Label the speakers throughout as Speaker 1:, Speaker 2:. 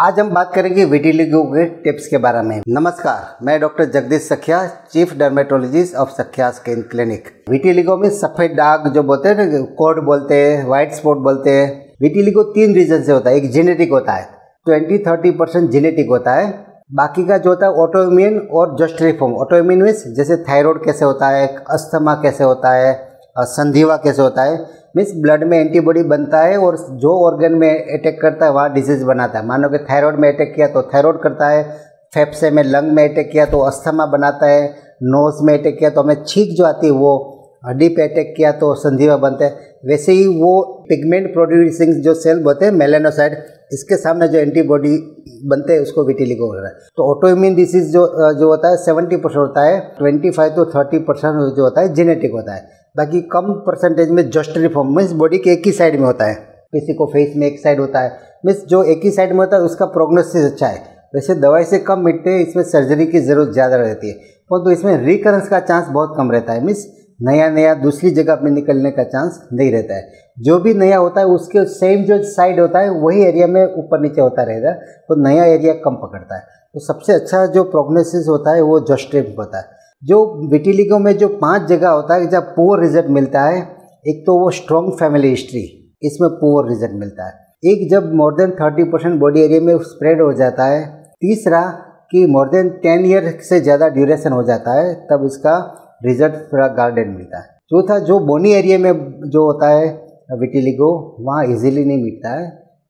Speaker 1: आज हम बात करेंगे विटिलिगो के टिप्स के बारे में। नमस्कार, मैं डॉक्टर जगदीश सखिया, चीफ डर्मेटोलॉजिस्ट ऑफ सखिया स्किन क्लिनिक। विटिलिगो में सफेद दाग जो बोलते हैं ना, कोड बोलते हैं, व्हाइट स्पॉट बोलते हैं। विटिलिगो 3 रीजन से होता है। एक जेनेटिक होता है, 20-30% जेनेटिक होता है। बाकी का जो होता है ऑटोइम्यून और जस्टरिफॉर्म। ऑटोइम्यून मीन्स जैसे थायराइड कैसे होता है, अस्थमा कैसे होता है, संधिवा कैसे होता है। मीन्स ब्लड में एंटीबॉडी बनता है और जो ऑर्गन में अटैक करता है वहाँ डिजीज बनाता है। मानो कि थायराइड में अटैक किया तो थायराइड करता है, फेफड़े में लंग में अटैक किया तो अस्थमा बनाता है, नोज में अटैक किया तो हमें छींक जो आती है वो, हड्डी पे अटैक किया तो संधिवा बनता है। वैसे ही वो पिगमेंट प्रोड्यूसिंग जो सेल होते हैं मेलानोसाइट, इसके सामने जो एंटीबॉडी बनते हैं उसको विटिलिगो होता है। तो ऑटोइम्यून डिसीज जो होता है 70% होता है, 25-30% जो होता है जेनेटिक होता है। बाकी कम परसेंटेज में जस्टरिफॉर्म मीन्स बॉडी के एक ही साइड में होता है। किसी को फेस में एक साइड होता है, मीन्स जो एक ही साइड में होता है उसका प्रोग्नोसिस अच्छा है। वैसे दवाई से कम मिटते हैं, इसमें सर्जरी की ज़रूरत ज़्यादा रहती है, परंतु इसमें रिकरेंस का चांस बहुत कम रहता है। मीन्स नया दूसरी जगह पे निकलने का चांस नहीं रहता है। जो भी नया होता है उसके सेम जो साइड होता है वही एरिया में ऊपर नीचे होता रहेगा, तो नया एरिया कम पकड़ता है। तो सबसे अच्छा जो प्रोग्नोसिस होता है वो जस्टरिफॉर्म होता है। जो विटिलिगो में जो 5 जगह होता है जब पुअर रिजल्ट मिलता है, एक तो वो स्ट्रॉन्ग फैमिली हिस्ट्री, इसमें पुअर रिजल्ट मिलता है। एक जब मोर देन 30% बॉडी एरिया में स्प्रेड हो जाता है। तीसरा कि मोर देन 10 ईयर से ज़्यादा ड्यूरेशन हो जाता है, तब इसका रिजल्ट पूरा गार्डन मिलता है। चौथा जो बोनी एरिया में जो होता है विटिलिगो, वहाँ इजीली नहीं मिटता है,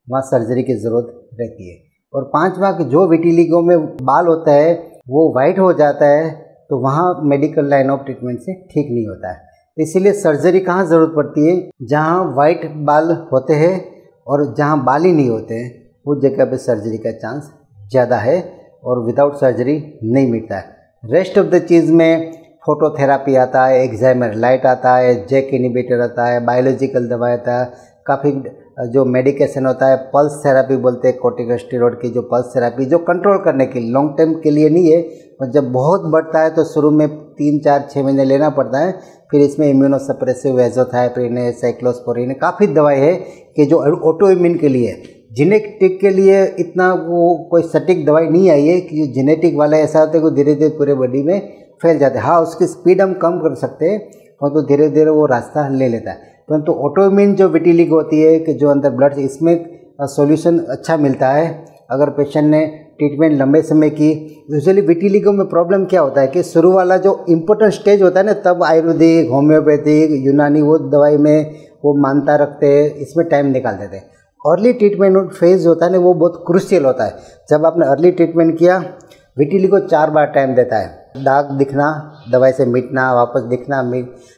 Speaker 1: वहाँ सर्जरी की ज़रूरत रहती है। और 5वां कि जो विटिलिगो में बाल होता है वो वाइट हो जाता है, तो वहाँ मेडिकल लाइन ऑफ ट्रीटमेंट से ठीक नहीं होता है। इसीलिए सर्जरी कहाँ ज़रूरत पड़ती है? जहाँ वाइट बाल होते हैं और जहाँ बाल ही नहीं होते हैं उस जगह पे सर्जरी का चांस ज़्यादा है, और विदाउट सर्जरी नहीं मिटता है। रेस्ट ऑफ द चीज़ में फोटोथेरापी आता है, एक्साइमर लाइट आता है, जैक इनिबिटर आता है, बायोलॉजिकल दवा आता है, काफ़ी जो मेडिकेशन होता है, पल्स थेरापी बोलते हैं, कोर्टिकोस्टेरॉइड की जो पल्स थेरापी जो कंट्रोल करने के लिए, लॉन्ग टर्म के लिए नहीं है। और जब बहुत बढ़ता है तो शुरू में 3-4-6 महीने लेना पड़ता है। फिर इसमें इम्यूनोसप्रेसिव, एजोथाइप्रिन है, साइक्लोस्पोरिन है, काफ़ी दवाई है कि जो ऑटोइम्यून के लिए। जेनेटिक के लिए इतना वो कोई सटीक दवाई नहीं आई है कि जो जेनेटिक वाला ऐसा होता है कि धीरे धीरे पूरे बॉडी में फैल जाते हैं। हाँ, उसकी स्पीड हम कम कर सकते हैं और तो धीरे धीरे वो रास्ता ले लेता है। परंतु ऑटोइम्यून जो विटिलिगो होती है कि जो अंदर ब्लड, इसमें सॉल्यूशन अच्छा मिलता है अगर पेशेंट ने ट्रीटमेंट लंबे समय की। यूजुअली विटिलिगो में प्रॉब्लम क्या होता है कि शुरू वाला जो इम्पोर्टेंट स्टेज होता है ना, तब आयुर्वेदिक, होम्योपैथिक, यूनानी वो दवाई में वो मानता रखते हैं, इसमें टाइम निकाल देते हैं। अर्ली ट्रीटमेंट फेज होता है ना, वो बहुत क्रूशियल होता है। जब आपने अर्ली ट्रीटमेंट किया, विटिलिगो 4 बार टाइम देता है। दाग दिखना, दवाई से मिटना, वापस दिखना,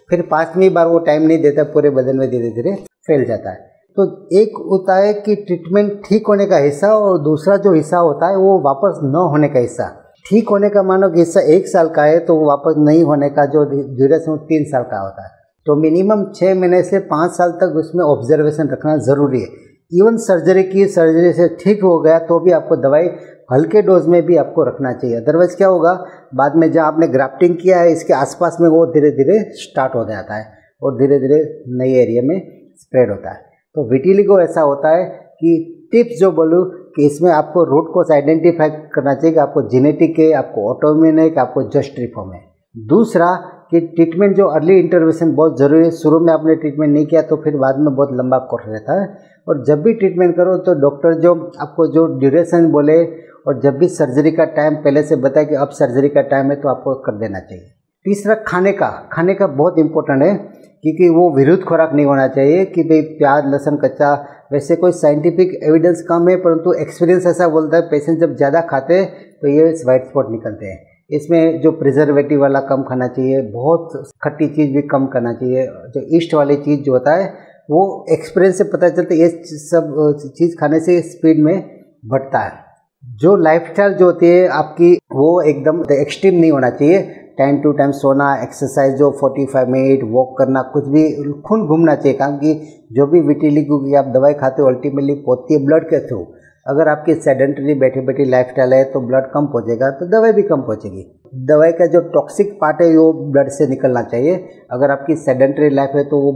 Speaker 1: फिर 5वीं बार वो टाइम नहीं देता, पूरे बदन में धीरे धीरे फैल जाता है। तो एक होता है कि ट्रीटमेंट ठीक होने का हिस्सा, और दूसरा जो हिस्सा होता है वो वापस न होने का हिस्सा। ठीक होने का मानो कि हिस्सा 1 साल का है, तो वापस नहीं होने का जो ड्यूरेशन 3 साल का होता है। तो मिनिमम 6 महीने से 5 साल तक उसमें ऑब्जर्वेशन रखना ज़रूरी है। इवन सर्जरी से ठीक हो गया तो भी आपको दवाई हल्के डोज में भी आपको रखना चाहिए। अदरवाइज़ क्या होगा, बाद में जहाँ आपने ग्राफ्टिंग किया है इसके आसपास में वो धीरे धीरे स्टार्ट हो जाता है और धीरे धीरे नए एरिया में स्प्रेड होता है। तो विटिलिगो ऐसा होता है कि टिप्स जो बोलूँ कि इसमें आपको रूट कोज आइडेंटिफाई करना चाहिए कि आपको जेनेटिक है, आपको ऑटोइम्यून है, कि आपको जस्टरिफॉर्म है। दूसरा कि ट्रीटमेंट जो अर्ली इंटरवेंशन बहुत ज़रूरी है। शुरू में आपने ट्रीटमेंट नहीं किया तो फिर बाद में बहुत लंबा कोर्स रहता है। और जब भी ट्रीटमेंट करो तो डॉक्टर जो आपको जो ड्यूरेशन बोले, और जब भी सर्जरी का टाइम पहले से बताए कि अब सर्जरी का टाइम है, तो आपको कर देना चाहिए। तीसरा खाने का बहुत इंपॉर्टेंट है, क्योंकि वो विरुद्ध खुराक नहीं होना चाहिए कि भाई प्याज, लहसुन कच्चा। वैसे कोई साइंटिफिक एविडेंस कम है, परंतु एक्सपीरियंस ऐसा बोलता है पेशेंट जब ज़्यादा खाते हैं तो ये वाइट स्पॉट निकलते हैं। इसमें जो प्रिजर्वेटिव वाला कम खाना चाहिए, बहुत खट्टी चीज़ भी कम करना चाहिए। जो ईस्ट वाली चीज़ जो होता है वो एक्सपीरियंस से पता चलता है, ये सब चीज़ खाने से स्पीड में बढ़ता है। जो लाइफस्टाइल जो होती है आपकी, वो एकदम एक्सट्रीम नहीं होना चाहिए। टाइम टू टाइम सोना, एक्सरसाइज जो 45 मिनट वॉक करना, कुछ भी खून घूमना चाहिए। कारण कि जो भी विटिलिगो की आप दवाई खाते हो अल्टीमेटली पहुँचती है ब्लड के थ्रू। अगर आपकी सेडेंटरी बैठे बैठे लाइफस्टाइल है तो ब्लड कम पहुँचेगा तो दवाई भी कम पहुँचेगी। दवाई का जो टॉक्सिक पार्ट है वो ब्लड से निकलना चाहिए। अगर आपकी सेडेंटरी लाइफ है तो वो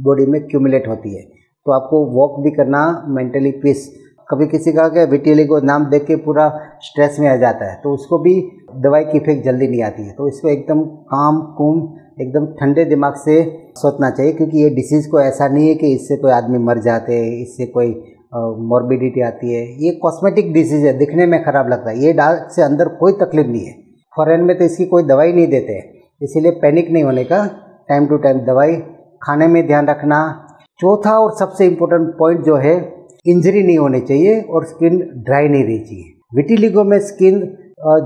Speaker 1: बॉडी में क्यूमुलेट होती है। तो आपको वॉक भी करना, मेंटली पीस कभी किसी का क्या विटिलिगो नाम देख के पूरा स्ट्रेस में आ जाता है, तो उसको भी दवाई की इफेक्ट जल्दी नहीं आती है। तो इसको एकदम काम कूम एकदम ठंडे दिमाग से सोचना चाहिए, क्योंकि ये डिसीज़ को ऐसा नहीं है कि इससे कोई आदमी मर जाते हैं, इससे कोई मॉर्बिडिटी आती है। ये कॉस्मेटिक डिसीज़ है, दिखने में ख़राब लगता है। ये डार्क से अंदर कोई तकलीफ नहीं है। फॉरेन में तो इसकी कोई दवाई नहीं देते, इसीलिए पैनिक नहीं होने का, टाइम टू टाइम दवाई, खाने में ध्यान रखना। चौथा और सबसे इम्पोर्टेंट पॉइंट जो है, इंजरी नहीं होनी चाहिए और स्किन ड्राई नहीं रहनी चाहिए। विटिलिगो में स्किन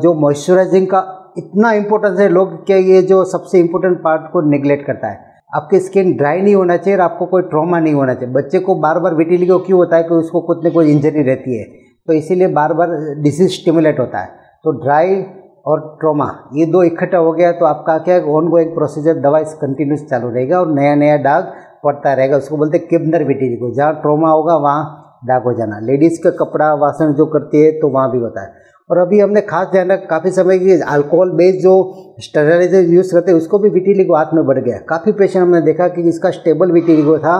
Speaker 1: जो मॉइस्चराइजिंग का इतना इम्पोर्टेंस है, लोग क्या ये जो सबसे इम्पोर्टेंट पार्ट को निगलेक्ट करता है। आपकी स्किन ड्राई नहीं होना चाहिए और आपको कोई ट्रॉमा नहीं होना चाहिए। बच्चे को बार बार विटिलिगो क्यों होता है कि उसको कुछ न कुछ इंजरी रहती है, तो इसीलिए बार बार डिसीज स्टिमुलेट होता है। तो ड्राई और ट्रॉमा ये दो इकट्ठा हो गया तो आपका क्या ऑन गोइंग प्रोसीजर दवाई कंटिन्यूस चालू रहेगा और नया नया दाग पड़ता रहेगा। उसको बोलते हैं किबनर विटिलिगो, जहाँ ट्रॉमा होगा वहाँ दाग हो जाना। लेडीज़ का कपड़ा वासन जो करती है तो वहाँ भी होता है। और अभी हमने खास ध्यान रखा काफ़ी समय की अल्कोहल बेस्ड जो स्टेरलाइजर यूज़ करते हैं उसको भी विटिलिगो हाथ में बढ़ गया। काफ़ी पेशेंट हमने देखा कि इसका स्टेबल विटिलिगो था,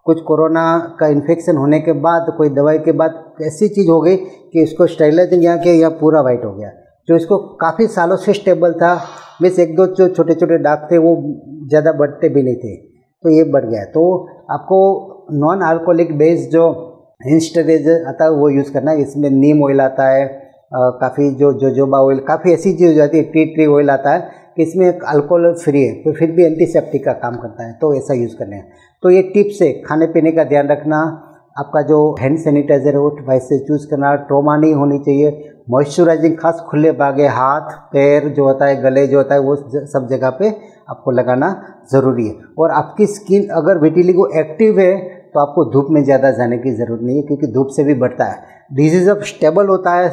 Speaker 1: कुछ कोरोना का इन्फेक्शन होने के बाद कोई दवाई के बाद ऐसी चीज़ हो गई कि इसको स्टेरलाइजिंग यहाँ के यहाँ पूरा वाइट हो गया। जो इसको काफ़ी सालों से स्टेबल था, मीन्स एक दो जो छोटे छोटे दाग थे वो ज़्यादा बढ़ते भी नहीं थे, तो ये बढ़ गया। तो आपको नॉन अल्कोहलिक बेस्ड जो हैंड स्टेरलाइजर आता है वो यूज़ करना है। इसमें नीम ऑयल आता है, काफ़ी जो जोजोबा ऑयल, काफ़ी ऐसी चीज़ हो जाती है, टी ट्री ऑयल आता है कि इसमें अल्कोहल फ्री है तो फिर भी एंटीसेप्टिक का काम करता है, तो ऐसा यूज़ करना है। तो ये टिप्स है, खाने पीने का ध्यान रखना, आपका जो हैंड सैनिटाइजर है वो वैसे चूज़ करना, ट्रॉमा नहीं होनी चाहिए, मॉइस्चराइजिंग खास खुले भागे हाथ पैर जो होता है गले जो होता है वो सब जगह पे आपको लगाना ज़रूरी है। और आपकी स्किन अगर विटिलिगो एक्टिव है तो आपको धूप में ज़्यादा जाने की ज़रूरत नहीं है, क्योंकि धूप से भी बढ़ता है। डिजीज़ जब स्टेबल होता है,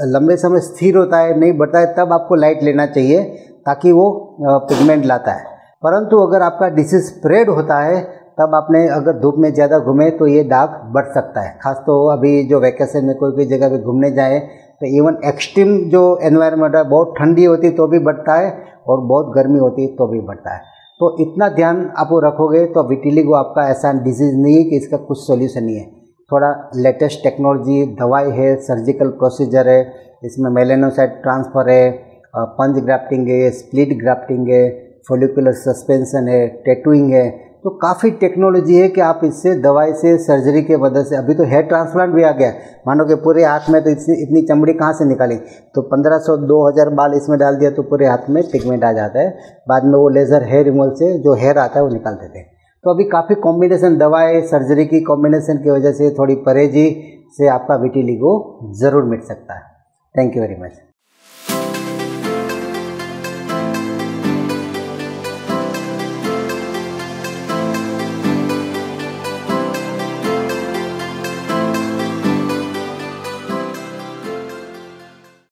Speaker 1: लंबे समय स्थिर होता है, नहीं बढ़ता है, तब आपको लाइट लेना चाहिए ताकि वो पिगमेंट लाता है। परंतु अगर आपका डिसीज़ स्प्रेड होता है तब आपने अगर धूप में ज़्यादा घूमे तो ये दाग बढ़ सकता है। खास तो अभी जो वैकेशन में कोई जगह पे घूमने जाए तो इवन एक्सट्रीम जो एनवायरनमेंट है, बहुत ठंडी होती तो भी बढ़ता है और बहुत गर्मी होती तो भी बढ़ता है। तो इतना ध्यान आप रखोगे तो विटिलिगो आपका ऐसा डिजीज़ नहीं है कि इसका कुछ सोल्यूशन नहीं है। थोड़ा लेटेस्ट टेक्नोलॉजी दवाई है, सर्जिकल प्रोसीजर है, इसमें मेलेनोसाइट ट्रांसफ़र है, पंच ग्राफ्टिंग है, स्प्लिट ग्राफ्टिंग है, फॉलिकुलर सस्पेंशन है, टैटूइंग है। तो काफ़ी टेक्नोलॉजी है कि आप इससे दवाई से सर्जरी के मदद से, अभी तो हेयर ट्रांसप्लांट भी आ गया। मानो कि पूरे हाथ में तो इतनी चमड़ी कहाँ से निकाली, तो 1500-2000 बाल इसमें डाल दिया तो पूरे हाथ में पिगमेंट आ जाता है। बाद में वो लेज़र हेयर रिमूवल से जो हेयर आता है वो निकाल देते हैं। तो अभी काफ़ी कॉम्बिनेशन दवाई सर्जरी की कॉम्बिनेशन की वजह से थोड़ी परहेजी से आपका विटिलिगो ज़रूर मिट सकता है। Thank you very much.